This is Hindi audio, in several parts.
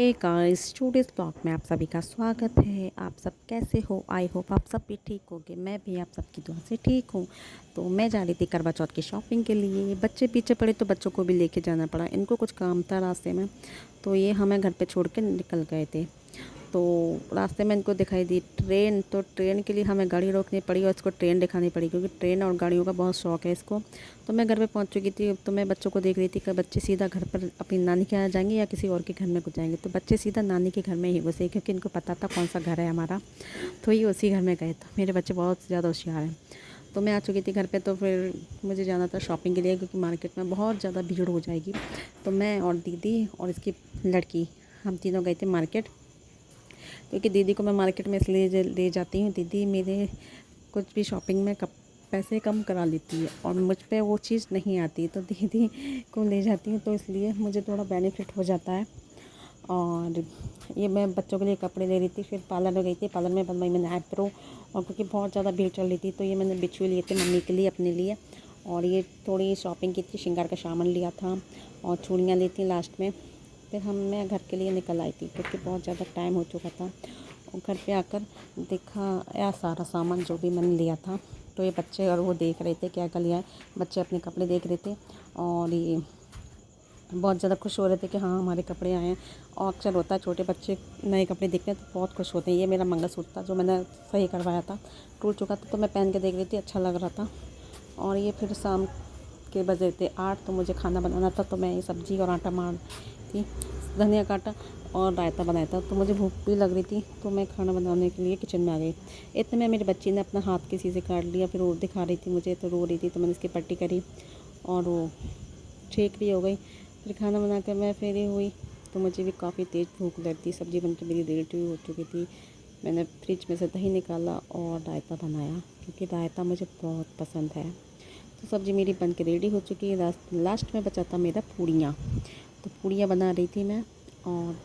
हे गाइस, टुडेस ब्लॉग में आप सभी का स्वागत है। आप सब कैसे हो? आई होप आप सब भी ठीक होगे। मैं भी आप सबकी दुआ से ठीक हूँ। तो मैं जा रही थी करवा चौथ की शॉपिंग के लिए। बच्चे पीछे पड़े तो बच्चों को भी लेके जाना पड़ा। इनको कुछ काम था रास्ते में, तो ये हमें घर पे छोड़ के निकल गए थे। तो रास्ते में इनको दिखाई दी ट्रेन, तो ट्रेन के लिए हमें गाड़ी रोकनी पड़ी और इसको ट्रेन दिखानी पड़ी, क्योंकि ट्रेन और गाड़ियों का बहुत शौक़ है इसको। तो मैं घर पे पहुंच चुकी थी। तो मैं बच्चों को देख रही थी कि बच्चे सीधा घर पर अपनी नानी के यहाँ जाएंगे या किसी और के घर में कुछ जाएंगे। तो बच्चे सीधा नानी के घर में ही घुसे, क्योंकि इनको पता था कौन सा घर है हमारा। तो ये उसी घर में गए। तो मेरे बच्चे बहुत ज़्यादा होशियार हैं। तो मैं आ चुकी थी घर पे। तो फिर मुझे जाना था शॉपिंग के लिए, क्योंकि मार्केट में बहुत ज़्यादा भीड़ हो जाएगी। तो मैं और दीदी और इसकी लड़की, हम तीनों गए थे मार्केट। क्योंकि दीदी को मैं मार्केट में इसलिए ले जाती हूँ, दीदी मेरे कुछ भी शॉपिंग में पैसे कम करा लेती है और मुझ पे वो चीज़ नहीं आती। तो दीदी को ले जाती हूँ, तो इसलिए मुझे थोड़ा बेनिफिट हो जाता है। और ये मैं बच्चों के लिए कपड़े ले रही थी। फिर पार्लर में गई थी, पार्लर में बनवाई मैंने आईब्रो। और क्योंकि बहुत ज़्यादा भीड़ चल रही थी, तो ये मैंने बिछुए लिए थे मम्मी के लिए, अपने लिए। और ये थोड़ी शॉपिंग की थी, श्रृंगार का सामान लिया था और चूड़ियाँ ली थी लास्ट में। फिर मैं घर के लिए निकल आई थी, क्योंकि बहुत ज़्यादा टाइम हो चुका था। और घर पे आकर देखा यह सारा सामान जो भी मैंने लिया था। तो ये बच्चे और वो देख रहे थे क्या क्या लिया है। बच्चे अपने कपड़े देख रहे थे और ये बहुत ज़्यादा खुश हो रहे थे कि हाँ हमारे कपड़े आए हैं। और अक्सर होता है, छोटे बच्चे नए कपड़े देखते हैं तो बहुत खुश होते हैं। ये मेरा मंगलसूत्र था जो मैंने सही करवाया था, टूट चुका था, तो मैं पहन के देख रही थी, अच्छा लग रहा था। और ये फिर शाम के बजे थे 8, तो मुझे खाना बनाना था। तो मैं ये सब्ज़ी और आटा मार थी, धनिया काटा और रायता बनाया था। तो मुझे भूख भी लग रही थी, तो मैं खाना बनाने के लिए किचन में आ गई। इतने में मेरी बच्ची ने अपना हाथ किसी से काट लिया। फिर वो दिखा रही थी मुझे, तो रो रही थी। तो मैंने इसकी पट्टी करी और वो ठीक भी हो गई। फिर खाना बना कर मैं फ्री हुई, तो मुझे भी काफ़ी तेज़ भूख लगी थी। सब्ज़ी बन के मेरी रेडी हो चुकी थी। मैंने फ्रिज में से दही निकाला और रायता बनाया, क्योंकि रायता मुझे बहुत पसंद है। तो सब्ज़ी मेरी बन के रेडी हो चुकी है। लास्ट में बचा था मेरा पूड़ियाँ। तो पूड़ियाँ बना रही थी मैं, और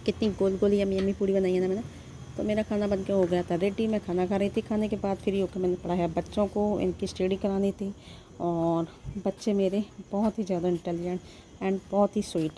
कितनी गोल गोल यमी यमी पूड़ी बनाई है ना मैंने। तो मेरा खाना बन के हो गया था रेडी। मैं खाना खा रही थी। खाने के बाद फ्री होकर मैंने पढ़ाया बच्चों को, इनकी स्टडी करानी थी। और बच्चे मेरे बहुत ही ज़्यादा इंटेलिजेंट एंड बहुत ही स्वीट हैं।